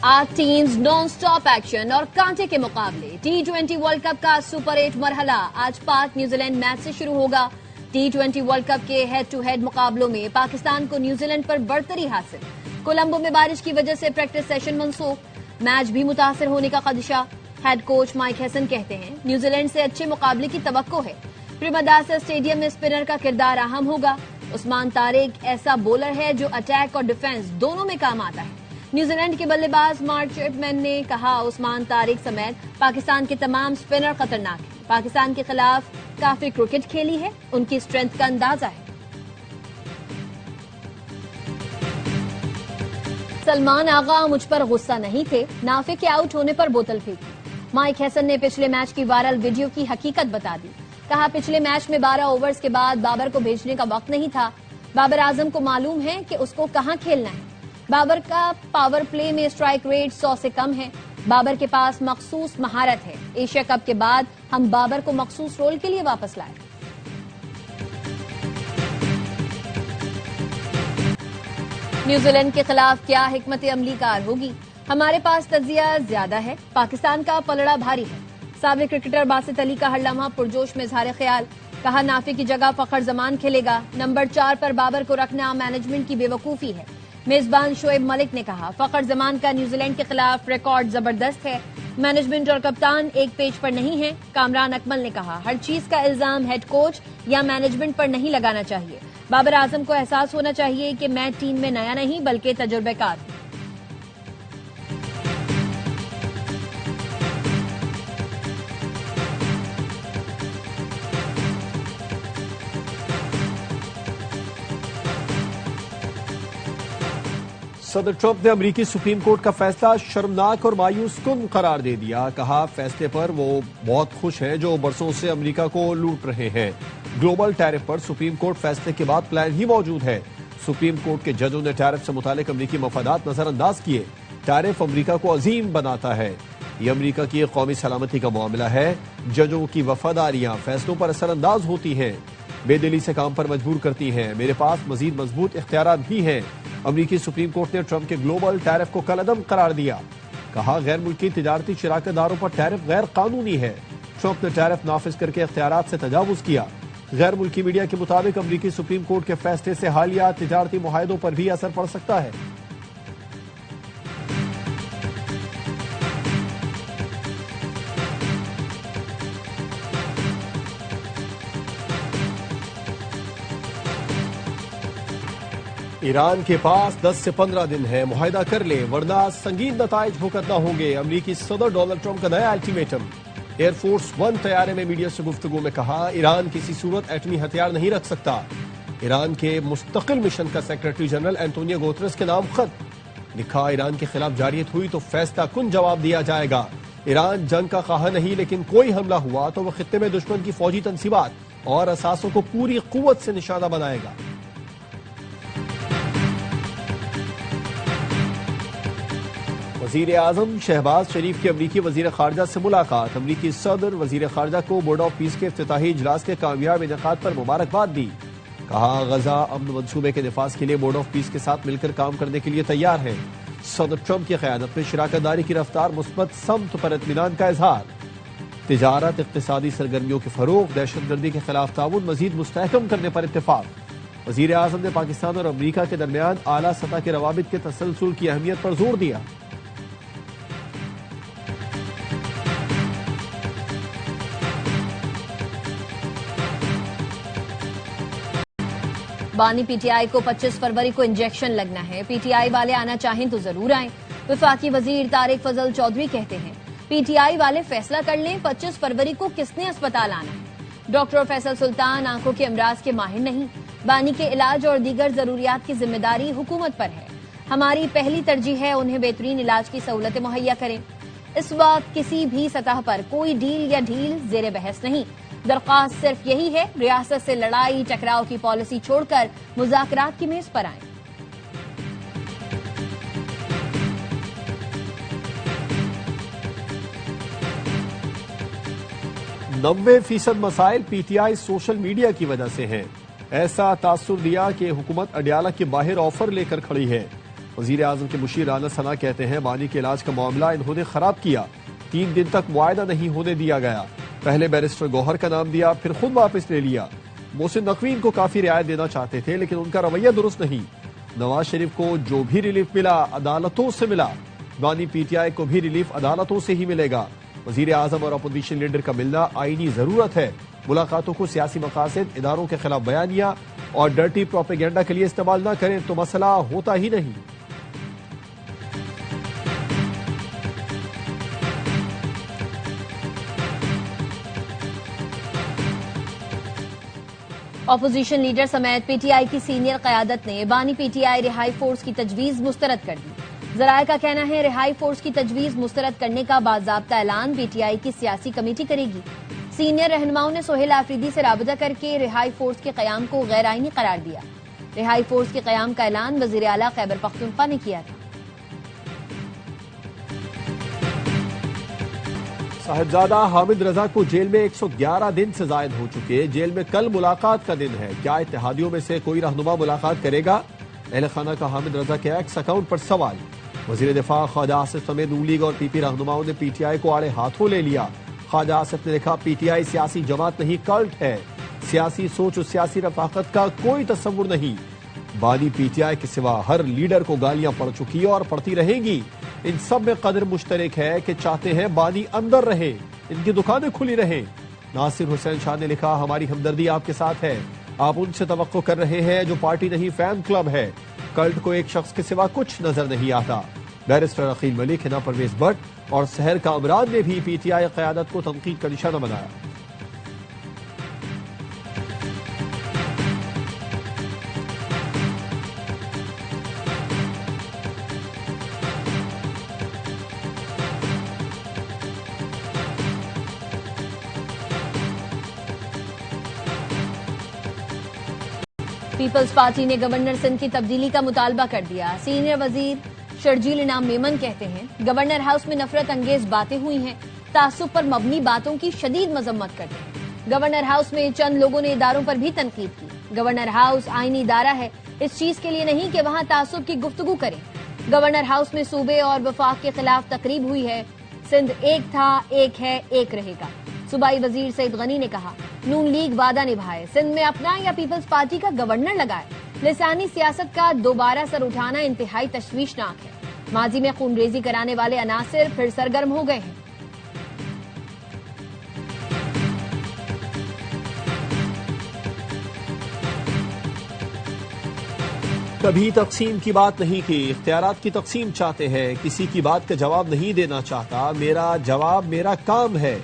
آج teams naan stop action اور کانٹے کے مقابلے T20 ورلڈ کپ کا سپر 8 مرحلہ آج پاک نیوزی لینڈ میچ سے شروع ہوگا۔ T20 ورلڈ کپ کے ہیڈ ٹو ہیڈ مقابلوں میں پاکستان کو نیوزی لینڈ پر برتری حاصل۔ کولمبو میں بارش کی وجہ سے پریکٹس سیشن منسوخ، میچ بھی متاثر ہونے کا خدشہ۔ ہیڈ کوچ مائک ہیسن کہتے ہیں نیوزی لینڈ سے اچھے مقابلے کی توقع ہے۔ پریمداسا اسٹیڈیم میں اسپنر کا کردار اہم ہوگا۔ عثمان طارق ایسا بولر ہے جو اٹیک اور ڈیفنس دونوں میں کام آتا ہے۔ نیوزی لینڈ کے بلے باز مارک چیپمین نے کہا عثمان طارق سمیت پاکستان کے تمام اسپنر خطرناک ہیں۔ پاکستان کے خلاف کافی کرکٹ کھیلی ہے، ان کی اسٹرینتھ کا اندازہ ہے۔ سلمان آغا مجھ پر غصہ نہیں تھے، نافع کے آؤٹ ہونے پر بوتل پھینکی۔ مائک ہیسن نے پچھلے میچ کی وائرل ویڈیو کی حقیقت بتا دی۔ کہا پچھلے میچ میں 12 اوورز کے بعد بابر کو بھیجنے کا وقت نہیں تھا۔ بابر اعظم کو معلوم ہے کہ اس کو کہاں کھیلنا ہے۔ بابر کا پاور پلے میں اسٹرائک ریٹ 100 سے کم ہے۔ بابر کے پاس مخصوص مہارت ہے۔ ایشیا کپ کے بعد ہم بابر کو مخصوص رول کے لیے واپس لائے۔ نیوزی لینڈ کے خلاف کیا حکمت عملی کار ہوگی؟ ہمارے پاس تجزیہ زیادہ ہے، پاکستان کا پلڑا بھاری ہے۔ سابق کرکٹر باسط علی کا ہر لمحہ پرجوش میں اظہار خیال۔ کہا نافع کی جگہ فخر زمان کھیلے گا۔ نمبر 4 پر بابر کو رکھنا مینجمنٹ کی بے وقوفی ہے۔ میزبان شعیب ملک نے کہا فخر زمان کا نیوزی لینڈ کے خلاف ریکارڈ زبردست ہے۔ مینجمنٹ اور کپتان ایک پیج پر نہیں ہے۔ کامران اکمل نے کہا ہر چیز کا الزام ہیڈ کوچ یا مینجمنٹ پر نہیں لگانا چاہیے۔ بابر اعظم کو احساس ہونا چاہیے کہ میں ٹیم میں نیا نہیں بلکہ تجربہ کار ہوں۔ صدر ٹرمپ نے امریکی سپریم کورٹ کا فیصلہ شرمناک اور مایوس کن قرار دے دیا۔ کہا فیصلے پر وہ بہت خوش ہیں جو برسوں سے امریکہ کو لوٹ رہے ہیں۔ گلوبل ٹیرف پر سپریم کورٹ فیصلے کے بعد پلان ہی موجود ہے۔ سپریم کورٹ کے ججوں نے ٹیرف سے متعلق امریکی مفادات نظر انداز کیے۔ ٹیرف امریکہ کو عظیم بناتا ہے۔ یہ امریکہ کی قومی سلامتی کا معاملہ ہے۔ ججوں کی وفاداریاں فیصلوں پر اثر انداز ہوتی ہیں، بے دلی سے کام پر مجبور کرتی ہیں۔ میرے پاس مزید مضبوط اختیارات بھی ہیں۔ امریکی سپریم کورٹ نے ٹرمپ کے گلوبل ٹیرف کو کالعدم قرار دیا۔ کہا غیر ملکی تجارتی شراکت داروں پر ٹیرف غیر قانونی ہے۔ ٹرمپ نے ٹیرف نافذ کر کے اختیارات سے تجاوز کیا۔ غیر ملکی میڈیا کے مطابق امریکی سپریم کورٹ کے فیصلے سے حالیہ تجارتی معاہدوں پر بھی اثر پڑ سکتا ہے۔ ایران کے پاس 10 سے 15 دن ہے، معاہدہ کر لے ورنہ سنگین نتائج بھگتنا ہوں گے۔ امریکی صدر ڈونلڈ ٹرمپ کا نیا الٹیمیٹم۔ ایئر فورس 1 طیارے میں میڈیا سے گفتگو میں کہا ایران کسی صورت ایٹمی ہتھیار نہیں رکھ سکتا۔ ایران کے مستقل مشن کا سیکرٹری جنرل اینٹونیو گوتریس کے نام خط لکھا ایران کے خلاف جارحیت ہوئی تو فیصلہ کن جواب دیا جائے گا۔ ایران جنگ کا خواہاں نہیں، لیکن کوئی حملہ ہوا تو وہ خطے میں دشمن کی فوجی تنصیبات اور اثاثوں کو پوری قوت سے نشانہ بنائے گا۔ وزیر اعظم شہباز شریف کی امریکی وزیر خارجہ سے ملاقات۔ امریکی صدر وزیر خارجہ کو بورڈ آف پیس کے افتتاحی اجلاس کے کامیاب انعقاد پر مبارکباد دی۔ کہا غزہ امن منصوبے کے نفاذ کے لیے بورڈ آف پیس کے ساتھ مل کر کام کرنے کے لیے تیار ہے۔ صدر ٹرمپ کی قیادت میں شراکت داری کی رفتار مثبت سمت پر اطمینان کا اظہار۔ تجارت، اقتصادی سرگرمیوں کے فروغ، دہشت گردی کے خلاف تعاون مزید مستحکم کرنے پر اتفاق۔ وزیر اعظم نے پاکستان اور امریکہ کے درمیان اعلیٰ سطح کے روابط کے تسلسل کی اہمیت پر زور دیا۔ بانی پی ٹی آئی کو 25 فروری کو انجیکشن لگنا ہے۔ پی ٹی آئی والے آنا چاہیں تو ضرور آئیں۔ وفاقی وزیر طارق فضل چودھری کہتے ہیں پی ٹی آئی والے فیصلہ کر لیں 25 فروری کو کس نے اسپتال آنا ہے۔ ڈاکٹر فیصل سلطان آنکھوں کے امراض کے ماہر نہیں، بانی کے علاج اور دیگر ضروریات کی ذمہ داری حکومت پر ہے۔ ہماری پہلی ترجیح ہے انہیں بہترین علاج کی سہولتیں مہیا کریں۔ اس وقت کسی بھی سطح پر کوئی ڈیل یا ڈھیل زیر بحث نہیں۔ درخواست صرف یہی ہے ریاست سے لڑائی ٹکراؤ کی پالیسی چھوڑ کر مذاکرات کی میز پر آئیں۔ 90% مسائل P T I social media کی وجہ سے ہیں۔ ایسا تاثر دیا کہ حکومت اڈیالہ کے باہر آفر لے کر کھڑی ہے۔ وزیر اعظم کے مشیر رانا ثنا کہتے ہیں بانی کے علاج کا معاملہ انہوں نے خراب کیا، 3 دن تک معاہدہ نہیں ہونے دیا گیا، پہلے بیرسٹر گوہر کا نام دیا پھر خود واپس لے لیا۔ محسن نقوی ان کو کافی رعایت دینا چاہتے تھے لیکن ان کا رویہ درست نہیں۔ نواز شریف کو جو بھی ریلیف ملا عدالتوں سے ملا، بانی پی ٹی آئی کو بھی ریلیف عدالتوں سے ہی ملے گا۔ وزیر اعظم اور اپوزیشن لیڈر کا ملنا آئینی ضرورت ہے، ملاقاتوں کو سیاسی مقاصد، اداروں کے خلاف بیانیہ اور ڈرٹی پروپیگنڈا کے لیے استعمال نہ کریں تو مسئلہ ہوتا ہی نہیں۔ اپوزیشن لیڈر سمیت پی ٹی آئی کی سینئر قیادت نے بانی پی ٹی آئی رہائی فورس کی تجویز مسترد کر دی۔ ذرائع کا کہنا ہے رہائی فورس کی تجویز مسترد کرنے کا باضابطہ اعلان پی ٹی آئی کی سیاسی کمیٹی کرے گی۔ سینئر رہنماؤں نے سہیل آفریدی سے رابطہ کر کے رہائی فورس کے قیام کو غیر آئینی قرار دیا۔ رہائی فورس کے قیام کا اعلان وزیر اعلیٰ خیبر پختونخوا نے کیا تھا۔ صاحبزادہ حامد رضا کو جیل میں 111 دن سے زائد ہو چکے، جیل میں کل ملاقات کا دن ہے، کیا اتحادیوں میں سے کوئی رہنما ملاقات کرے گا؟ اہل خانہ کا حامد رضا کے ایکس اکاؤنٹ پر سوال۔ وزیر دفاع خواجہ آصف سمیت نون لیگ اور پی پی رہنماؤں نے پی ٹی آئی کو آڑے ہاتھوں لے لیا۔ خواجہ آصف نے لکھا پی ٹی آئی سیاسی جماعت نہیں کلٹ ہے، سیاسی سوچ اور سیاسی رفاقت کا کوئی تصور نہیں۔ بانی پی ٹی آئی کے سوا ہر لیڈر کو گالیاں پڑ چکی اور پڑتی رہیں گی، ان سب میں قدر مشترک ہے کہ چاہتے ہیں بانی اندر رہے، ان کی دکانیں کھلی رہیں۔ ناصر حسین شاہ نے لکھا ہماری ہمدردی آپ کے ساتھ ہے، آپ ان سے توقع کر رہے ہیں جو پارٹی نہیں فین کلب ہے، کلٹ کو ایک شخص کے سوا کچھ نظر نہیں آتا۔ بیرسٹر عقیل ملک، ہنا پرویز بٹ اور سحر کامران نے بھی پی ٹی آئی قیادت کو تنقید کا نشانہ بنایا۔ پیپلز پارٹی نے گورنر سندھ کی تبدیلی کا مطالبہ کر دیا۔ سینئر وزیر شرجیل انعام میمن کہتے ہیں گورنر ہاؤس میں نفرت انگیز باتیں ہوئی ہیں، تعصب پر مبنی باتوں کی شدید مذمت کرتے ہیں۔ گورنر ہاؤس میں چند لوگوں نے اداروں پر بھی تنقید کی۔ گورنر ہاؤس آئینی ادارہ ہے، اس چیز کے لیے نہیں کہ وہاں تعصب کی گفتگو کریں۔ گورنر ہاؤس میں صوبے اور وفاق کے خلاف تقریب ہوئی ہے، سندھ ایک تھا، ایک ہے، ایک رہے گا۔ صوبائی وزیر سعید غنی نے کہا نون لیگ وعدہ نبھائے، سندھ میں اپنا یا پیپلز پارٹی کا گورنر لگائے۔ لسانی سیاست کا دوبارہ سر اٹھانا انتہائی تشویشناک ہے۔ ماضی میں خون ریزی کرانے والے عناصر پھر سرگرم ہو گئے ہیں۔ کبھی تقسیم کی بات نہیں کی، اختیارات کی تقسیم چاہتے ہیں، کسی کی بات کا جواب نہیں دینا چاہتا، میرا جواب میرا کام ہے۔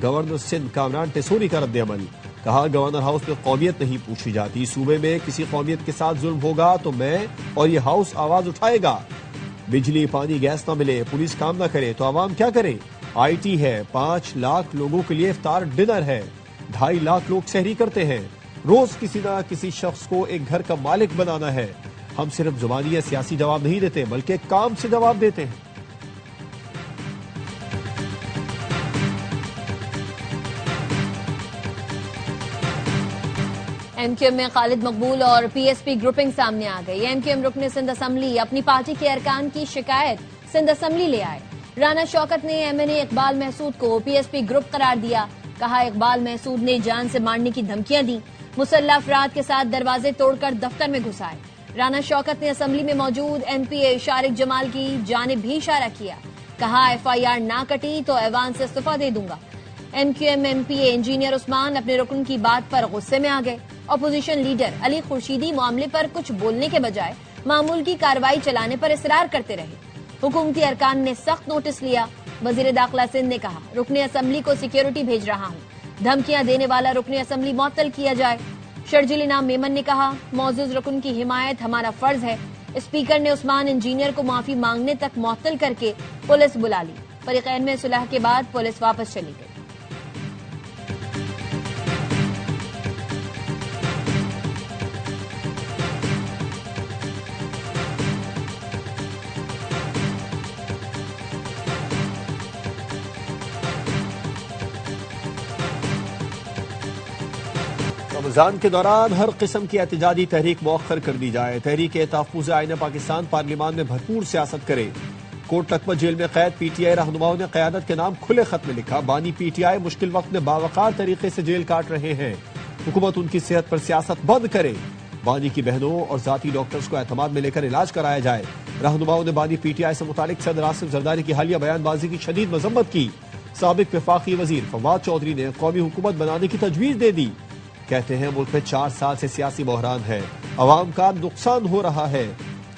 گورنر سندھ کامران ٹیسوری کا رد عمل، کہا گورنر ہاؤس میں قومیت نہیں پوچھی جاتی، صوبے میں کسی قومیت کے ساتھ ظلم ہوگا تو میں اور یہ ہاؤس آواز اٹھائے گا۔ بجلی پانی گیس نہ ملے، پولیس کام نہ کرے تو عوام کیا کرے؟ آئی ٹی ہے، 5 لاکھ لوگوں کے لیے افطار ڈنر ہے، 2.5 لاکھ لوگ سحری کرتے ہیں، روز کسی نہ کسی شخص کو ایک گھر کا مالک بنانا ہے۔ ہم صرف زبانی یا سیاسی جواب نہیں دیتے بلکہ کام سے جواب دیتے ہیں۔ ایم کیو ایم میں خالد مقبول اور پی ایس پی گروپنگ سامنے آ گئی۔ ایم کیو ایم رکن سندھ اسمبلی اپنی پارٹی کے ارکان کی شکایت سندھ اسمبلی لے آئے۔ رانا شوکت نے ایم این اے اقبال محسود کو پی ایس پی گروپ قرار دیا، کہا اقبال محسود نے جان سے مارنے کی دھمکیاں دیں، مسلح افراد کے ساتھ دروازے توڑ کر دفتر میں گھسائے۔ رانا شوکت نے اسمبلی میں موجود ایم پی اے شارق جمال کی جانب بھی اشارہ کیا، کہا ایف آئی آر نہ کٹی تو ایوان سے استعفی دے دوں گا۔ M Q M M P A engineer Usman اپنے رکن کی بات پر غصے میں آ گئے۔ اپوزیشن لیڈر علی خورشیدی معاملے پر کچھ بولنے کے بجائے معمول کی کارروائی چلانے پر اصرار کرتے رہے۔ حکومتی ارکان نے سخت نوٹس لیا۔ وزیر داخلہ سندھ نے کہا رکن اسمبلی کو سیکیورٹی بھیج رہا ہوں، دھمکیاں دینے والا رکن اسمبلی معطل کیا جائے۔ شرجیل انعام میمن نے کہا معزز رکن کی حمایت ہمارا فرض ہے۔ اسپیکر نے عثمان انجینئر کو معافی مانگنے تک معطل کر کے پولیس بلا لی۔ فریقین میں صلح کے بعد پولیس واپس چلی گئی۔ رمضان کے دوران ہر قسم کی احتجاجی تحریک مؤخر کر دی جائے. تحریک تحفظ آئین پاکستان پارلیمان میں بھرپور سیاست کرے. کوٹ لکھپت جیل میں قید پی ٹی آئی رہنماؤں نے قیادت کے نام کھلے خط میں لکھا. بانی پی ٹی آئی مشکل وقت میں باوقار طریقے سے جیل کاٹ رہے ہیں. حکومت ان کی صحت پر سیاست بند کرے. بانی کی بہنوں اور ذاتی ڈاکٹرز کو اعتماد میں لے کر علاج کرایا جائے. رہنماؤں نے بانی پی ٹی آئی سے متعلق صدر آصف زرداری کی حالیہ بیان بازی کی شدید مذمت کی. سابق وفاقی وزیر فواد چودھری نے قومی حکومت بنانے کی تجویز دے دی. کہتے ہیں ملک میں 4 سال سے سیاسی بحران ہے. عوام کا نقصان ہو رہا ہے.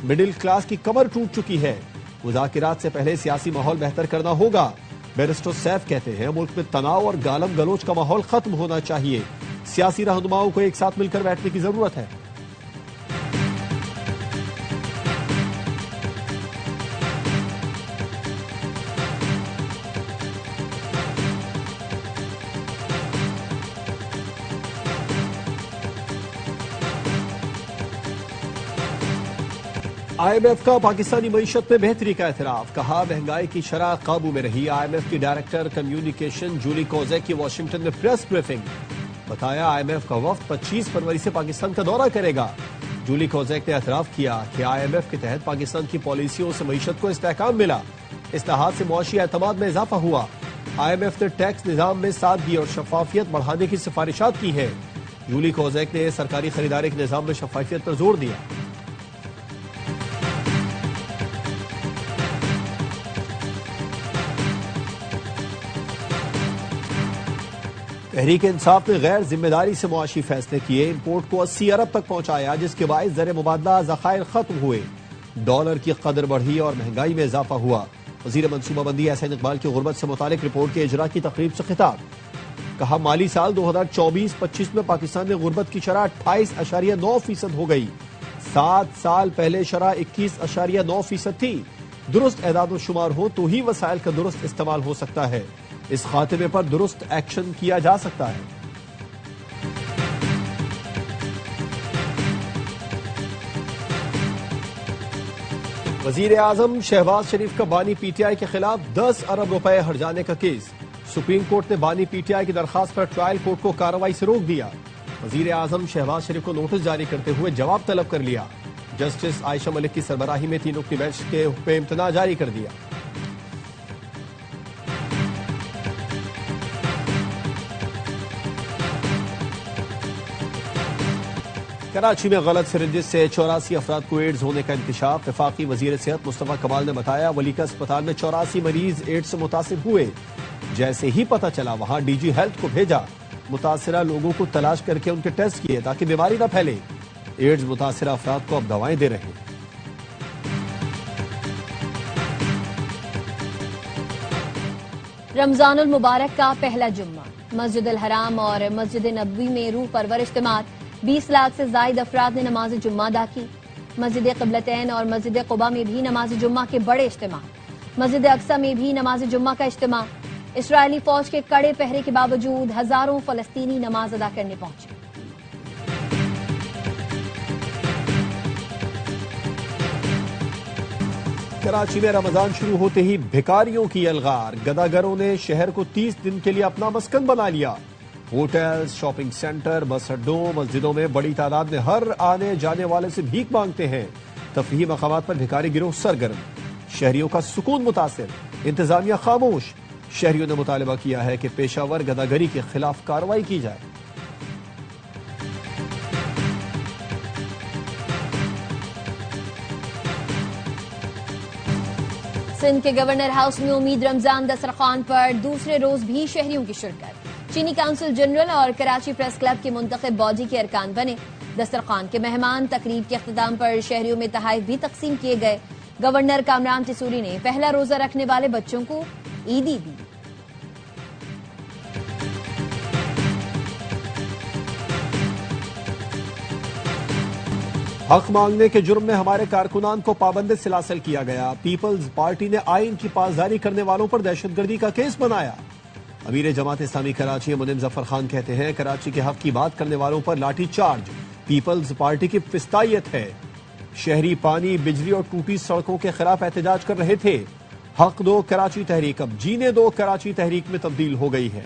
مڈل کلاس کی کمر ٹوٹ چکی ہے. مذاکرات سے پہلے سیاسی ماحول بہتر کرنا ہوگا. بیرسٹر سیف کہتے ہیں ملک میں تناؤ اور گالم گلوچ کا ماحول ختم ہونا چاہیے. سیاسی رہنماؤں کو ایک ساتھ مل کر بیٹھنے کی ضرورت ہے. آئی ایم ایف کا پاکستانی معیشت میں بہتری کا اعتراف. کہا مہنگائی کی شرح قابو میں رہی. آئی ایم ایف کی ڈائریکٹر کمیونیکیشن جولی کوزیک کی واشنگٹن میں پریس بریفنگ. بتایا آئی ایم ایف کا وفد 25 فروری سے پاکستان کا دورہ کرے گا. جولی کوزیک نے اعتراف کیا کہ آئی ایم ایف کے تحت پاکستان کی پالیسیوں سے معیشت کو استحکام ملا. اصلاحات سے معاشی اعتماد میں اضافہ ہوا. آئی ایم ایف نے ٹیکس نظام میں سادگی اور شفافیت بڑھانے کی سفارشات کی ہیں. جولی کوزیک نے سرکاری خریداری کے نظام میں شفافیت پر زور دیا. تحریک انصاف نے غیر ذمہ داری سے معاشی فیصلے کیے. امپورٹ کو 80 ارب تک پہنچایا جس کے باعث زر مبادلہ ذخائر ختم ہوئے. ڈالر کی قدر بڑھی اور مہنگائی میں اضافہ ہوا. وزیر منصوبہ بندی احسن اقبال کی غربت سے متعلق رپورٹ کے اجرا کی تقریب سے خطاب. کہا مالی سال 2024-25 میں پاکستان میں غربت کی شرح 28.9% ہو گئی. 7 سال پہلے شرح 21.9% تھی. درست اعداد و شمار ہو تو ہی وسائل کا درست استعمال ہو سکتا ہے. اس خاتمے پر درست ایکشن کیا جا سکتا ہے. وزیر اعظم شہباز شریف کا بانی پی ٹی آئی کے خلاف 10 ارب روپے ہرجانے کا کیس. سپریم کورٹ نے بانی پی ٹی آئی کی درخواست پر ٹرائل کورٹ کو کارروائی سے روک دیا. وزیر اعظم شہباز شریف کو نوٹس جاری کرتے ہوئے جواب طلب کر لیا. جسٹس عائشہ ملک کی سربراہی میں 3 رکنی بینچ کے حکم امتناع جاری کر دیا. کراچی میں غلط سرنجز سے 84 افراد کو ایڈز ہونے کا انکشاف. وفاقی وزیر صحت مصطفیٰ کمال نے بتایا ولیکا اسپتال میں 84 مریض ایڈز سے متاثر ہوئے. جیسے ہی پتہ چلا وہاں ڈی جی ہیلتھ کو بھیجا. متاثرہ لوگوں کو تلاش کر کے ان کے ٹیسٹ کیے تاکہ بیماری نہ پھیلے. ایڈز متاثرہ افراد کو اب دوائیں دے رہے ہیں. رمضان المبارک کا پہلا جمعہ. مسجد الحرام اور مسجد نبوی میں روح پرور اجتماعات. 20 لاکھ سے زائد افراد نے نماز جمعہ ادا کی. مسجد قبلتین اور مسجد قباء میں بھی نماز جمعہ کے بڑے اجتماع. مسجد اقصی میں بھی نماز جمعہ کا اجتماع. اسرائیلی فوج کے کڑے پہرے کے باوجود ہزاروں فلسطینی نماز ادا کرنے پہنچے. کراچی میں رمضان شروع ہوتے ہی بھکاریوں کی الغار. گداگروں نے شہر کو 30 دن کے لیے اپنا مسکن بنا لیا. ہوٹلز، شاپنگ سینٹر، بس اڈوں، مسجدوں میں بڑی تعداد میں ہر آنے جانے والے سے بھیک مانگتے ہیں. تفریحی مقامات پر بھکاری گروہ سرگرم. شہریوں کا سکون متاثر. انتظامیہ خاموش. شہریوں نے مطالبہ کیا ہے کہ پیشہ ور گداگری کے خلاف کارروائی کی جائے. سندھ کے گورنر ہاؤس میں امید رمضان دسترخوان پر دوسرے روز بھی شہریوں کی شرکت. چینی کونسل جنرل اور کراچی پریس کلب کے منتخب باڈی کے ارکان بنے. دسترخوان کے مہمان. تقریب کے اختتام پر شہریوں میں تحائف بھی تقسیم کیے گئے. گورنر کامران ٹیسوری نے پہلا روزہ رکھنے والے بچوں کو عیدی دی. حق مانگنے کے جرم میں ہمارے کارکنان کو پابند سلاسل کیا گیا. پیپلز پارٹی نے آئین کی پاسداری کرنے والوں پر دہشت گردی کا کیس بنایا. امیر جماعت اسلامی کراچی منیم ظفر خان کہتے ہیں کراچی کے حق کی بات کرنے والوں پر لاٹھی چارج پیپلز پارٹی کی فسطائیت ہے. شہری پانی، بجلی اور ٹوٹی سڑکوں کے خلاف احتجاج کر رہے تھے. حق دو کراچی تحریک اب جینے دو کراچی تحریک میں تبدیل ہو گئی ہے.